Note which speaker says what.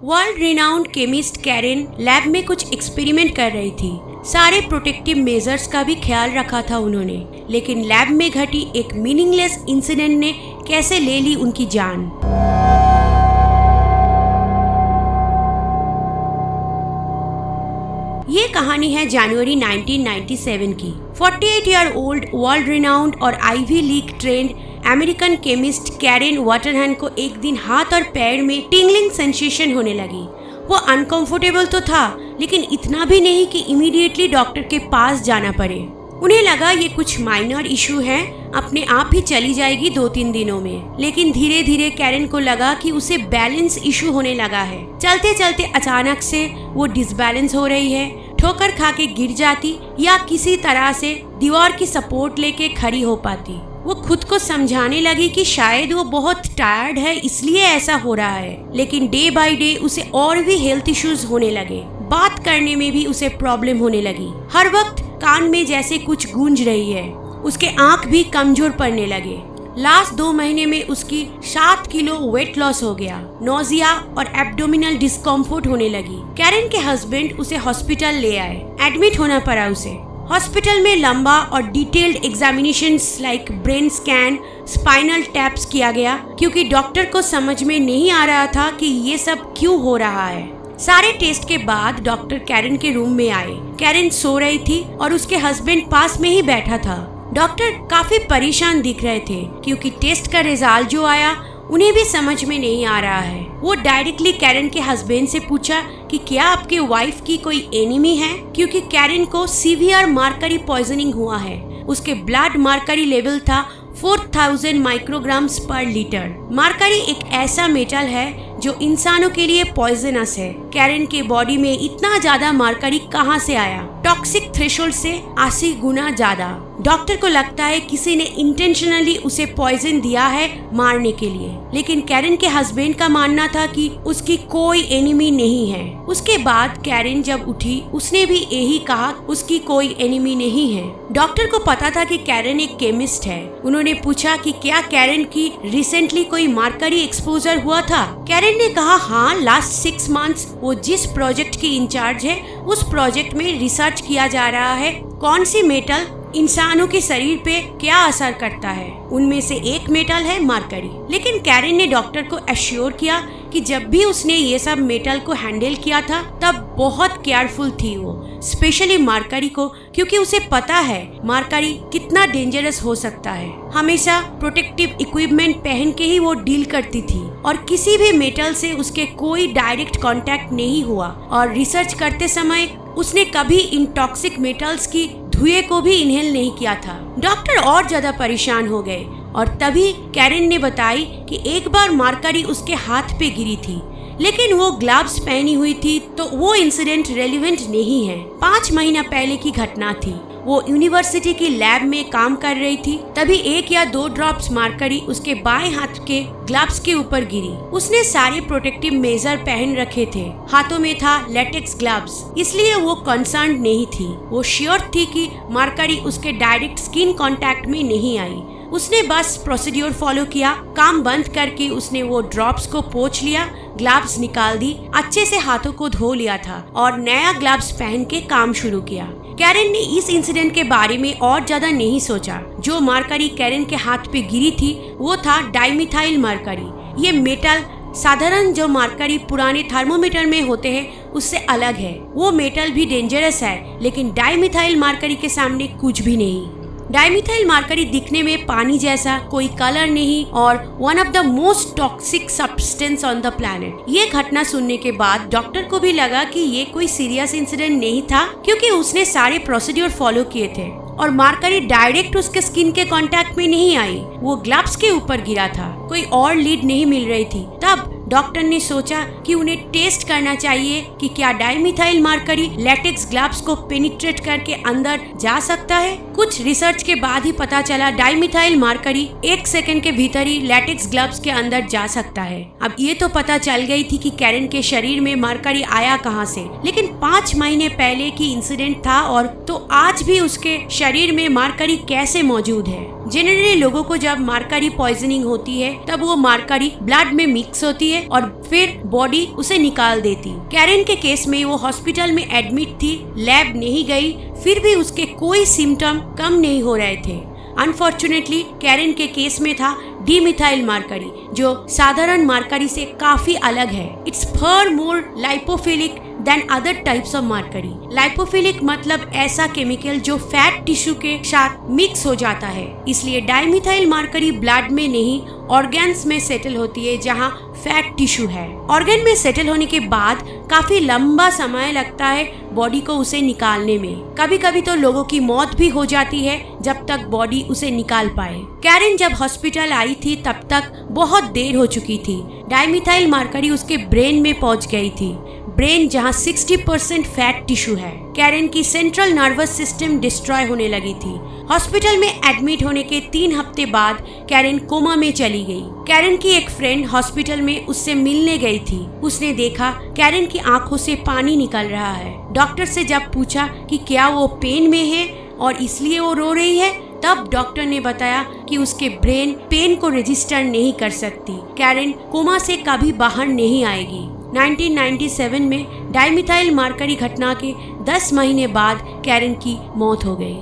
Speaker 1: World renowned chemist Karen lab में कुछ experiment कर रही थी। सारे प्रोटेक्टिव मेजर्स का भी ख्याल रखा था उन्होंने, लेकिन लैब में घटी एक मीनिंगलेस इंसिडेंट ने कैसे ले ली उनकी जान। ये कहानी है जनवरी 1997 की। 48 ईयर ओल्ड वर्ल्ड रिनाउंड और Ivy League trained American chemist Karen Wetterhahn को एक दिन हाथ और पैर में टिंगलिंग सेंसेशन होने लगी। वो अनकंफर्टेबल तो था, लेकिन इतना भी नहीं कि इमीडिएटली डॉक्टर के पास जाना पड़े। उन्हें लगा ये कुछ माइनर इशू है, अपने आप ही चली जाएगी 2-3 दिनों में। लेकिन धीरे धीरे कैरेन को लगा कि उसे बैलेंस इशू होने लगा है। चलते चलते अचानक से वो डिसबैलेंस हो रही है, ठोकर खा के गिर जाती या किसी तरह से दीवार की सपोर्ट लेके खड़ी हो पाती। वो खुद को समझाने लगी कि शायद वो बहुत टायर्ड है इसलिए ऐसा हो रहा है, लेकिन डे बाय डे उसे और भी हेल्थ इश्यूज होने लगे। बात करने में भी उसे प्रॉब्लम होने लगी। हर वक्त कान में जैसे कुछ गूंज रही है। उसके आंख भी कमजोर पड़ने लगे। लास्ट 2 महीने में उसकी 7 किलो वेट लॉस हो गया। नोजिया और एब्डोमिनल डिस्कम्फर्ट होने लगी। कैरेन के हस्बैंड उसे हॉस्पिटल ले आए। एडमिट होना पड़ा उसे। हॉस्पिटल में लंबा और detailed examinations like brain scan, spinal taps किया गया, क्योंकि डॉक्टर को समझ में नहीं आ रहा था कि ये सब क्यों हो रहा है। सारे टेस्ट के बाद डॉक्टर कैरेन के रूम में आए। कैरेन सो रही थी और उसके हस्बैंड पास में ही बैठा था। डॉक्टर काफी परेशान दिख रहे थे, क्योंकि टेस्ट का रिजल्ट जो आया उन्हें भी समझ में नहीं आ रहा है। वो डायरेक्टली कैरेन के हस्बैंड से पूछा कि क्या आपके वाइफ की कोई एनिमी है, क्योंकि कैरेन को सीवियर मर्करी पॉइजनिंग हुआ है। उसके ब्लड मर्करी लेवल था 4000 माइक्रोग्राम्स पर लीटर। मर्करी एक ऐसा मेटल है जो इंसानों के लिए पॉइजनस है। कैरेन के बॉडी में इतना ज्यादा मर्करी कहां से आया? टॉक्सिक थ्रेशोल्ड से 80 गुना ज्यादा। डॉक्टर को लगता है किसी ने इंटेंशनली उसे पॉइजन दिया है मारने के लिए, लेकिन कैरेन के हस्बैंड का मानना था कि उसकी कोई एनिमी नहीं है। उसके बाद कैरेन जब उठी उसने भी यही कहा, उसकी कोई एनिमी नहीं है। डॉक्टर को पता था कि कैरेन एक केमिस्ट है। उन्होंने पूछा कि क्या कैरेन की रिसेंटली कोई मर्करी एक्सपोजर हुआ था? कैरेन ने कहा हाँ, लास्ट 6 मंथ्स वो जिस प्रोजेक्ट की इंचार्ज है उस प्रोजेक्ट में रिसर्च किया जा रहा है कौन सी मेटल इंसानों के शरीर पे क्या असर करता है। उनमें से एक मेटल है मर्करी। लेकिन कैरेन ने डॉक्टर को एश्योर किया कि जब भी उसने ये सब मेटल को हैंडल किया था तब बहुत केयरफुल थी वो, स्पेशली मर्करी को, क्योंकि उसे पता है मर्करी कितना डेंजरस हो सकता है। हमेशा प्रोटेक्टिव इक्विपमेंट पहन के ही वो डील करती थी और किसी भी मेटल से उसके कोई डायरेक्ट कांटेक्ट नहीं हुआ। और रिसर्च करते समय उसने कभी इन टॉक्सिक मेटल्स की धुएं को भी इनहेल नहीं किया था। डॉक्टर और ज्यादा परेशान हो गए और तभी कैरेन ने बताई कि एक बार मर्करी उसके हाथ पे गिरी थी, लेकिन वो ग्लव्स पहनी हुई थी तो वो इंसिडेंट रेलिवेंट नहीं है। 5 महीना पहले की घटना थी। वो यूनिवर्सिटी की लैब में काम कर रही थी, तभी 1 या 2 ड्रॉप्स मर्करी उसके बाएं हाथ के ग्लव्स के ऊपर गिरी। उसने सारे प्रोटेक्टिव मेजर पहन रखे थे। हाथों में था लेटेक्स ग्लव्स, इसलिए वो कंसर्न नहीं थी। वो श्योर थी कि मर्करी उसके डायरेक्ट स्किन कांटेक्ट में नहीं आई। उसने बस प्रोसीड्यूर फॉलो किया। काम बंद करके उसने वो ड्रॉप्स को पोंछ लिया, ग्लव्स निकाल दी, अच्छे से हाथों को धो लिया था और नया ग्लव्स पहन के काम शुरू किया। कैरेन ने इस इंसिडेंट के बारे में और ज्यादा नहीं सोचा। जो मर्करी कैरेन के हाथ पे गिरी थी वो था डाइमिथाइल मर्करी। ये मेटल साधारण जो मर्करी पुराने थर्मोमीटर में होते हैं उससे अलग है। वो मेटल भी डेंजरस है, लेकिन डाइमिथाइल मर्करी के सामने कुछ भी नहीं। डाइमिथाइल मर्करी दिखने में पानी जैसा, कोई कलर नहीं और one of the most toxic substance on the planet. ये घटना सुनने के बाद डॉक्टर को भी लगा कि ये कोई सीरियस इंसिडेंट नहीं था, क्योंकि उसने सारे प्रोसीड्यूर फॉलो किए थे और मर्करी डायरेक्ट उसके स्किन के कांटेक्ट में नहीं आई। वो ग्लव्स के ऊपर गिरा था, कोई और लीड नहीं मिल रही थी। तब डॉक्टर ने सोचा कि उन्हें टेस्ट करना चाहिए कि क्या डाइमिथाइल मर्करी लेटेक्स ग्लव्स को पेनिट्रेट करके अंदर जा सकता है। कुछ रिसर्च के बाद ही पता चला डाइमिथाइल मार्करी 1 सेकंड के भीतर ही लैटेक्स ग्लव्स के अंदर जा सकता है। अब ये तो पता चल गई थी कि कैरेन के शरीर में मार्करी आया कहां से, लेकिन 5 महीने पहले की इंसिडेंट था और तो आज भी उसके शरीर में मार्करी कैसे मौजूद है। जनरली लोगों को जब मार्करी पॉइजनिंग होती है तब वो मार्करी ब्लड में मिक्स होती है और फिर बॉडी उसे निकाल देती। कैरेन के केस में वो हॉस्पिटल में एडमिट थी, लैब नहीं गई, फिर भी उसके कोई सिम्टम कम नहीं हो रहे थे। अनफॉर्चुनेटली कैरेन के केस में था डिमिथाइल मार्करी, जो साधारण मार्करी से काफी अलग है। It's far more lipophilic than other types of mercury. Lipophilic मतलब ऐसा केमिकल जो फैट टिश्यू के साथ मिक्स हो जाता है, इसलिए डाइमिथाइल मार्करी ब्लड में नहीं ऑर्गन्स में सेटल होती है जहां फैट टिश्यू है। ऑर्गन में सेटल होने के बाद काफी लंबा समय लगता है बॉडी को उसे निकालने में। कभी कभी तो लोगों की मौत भी हो जाती है जब तक बॉडी उसे निकाल पाए। कैरेन जब हॉस्पिटल आई थी तब तक बहुत देर हो चुकी थी। डाइमिथाइल मार्करी उसके ब्रेन में पहुंच गई थी, ब्रेन जहां 60% फैट टिश्यू है। कैरेन की सेंट्रल नर्वस सिस्टम डिस्ट्रॉय होने लगी थी। हॉस्पिटल में एडमिट होने के 3 हफ्ते बाद कैरेन कोमा में चली गई। कैरेन की एक फ्रेंड हॉस्पिटल में उससे मिलने गई थी। उसने देखा कैरेन की आंखों से पानी निकल रहा है। डॉक्टर से जब पूछा कि क्या वो पेन में है और इसलिए वो रो रही है, तब डॉक्टर ने बताया कि उसके ब्रेन पेन को रजिस्टर नहीं कर सकती। कैरेन कोमा से कभी बाहर नहीं आएगी। 1997 में डाइमिथाइल मार्करी घटना के 10 महीने बाद कैरेन की मौत हो गई।